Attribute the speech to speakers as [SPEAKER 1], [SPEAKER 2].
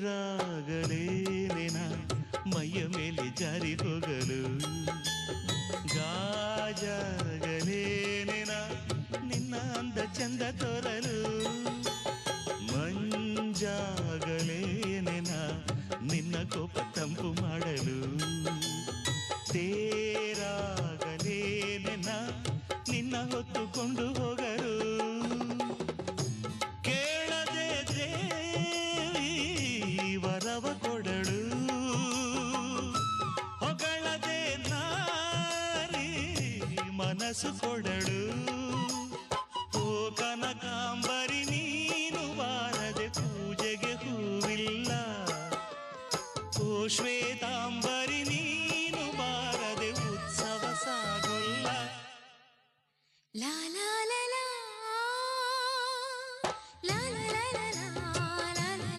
[SPEAKER 1] ತೇರಾಗಲೇನೆನ ಮೈಯ ಮೇಲೆ ಜಾರಿ ಹೋಗಲು ಗಾಜಾಗಲೇನೆನ ನಿನ್ನ ಅಂದ ಚಂದ ತೋರಲು ಮಂಜಾಗಲೇನೆನ ನಿನ್ನ ಕೋಪ ತಂಪು ಮಾಡಲು ತೇರಾಗಲೇನೆನ ನಿನ್ನ ಹೊತ್ತುಕೊಂಡು ಹೋಗಲು ಕೇಳದೆ ದೇವಿ ವರವ ಕೊಡಳು ಹೊಗಳದೆ ನಾರಿ ಮನಸ್ಸು ಕೊಡಳು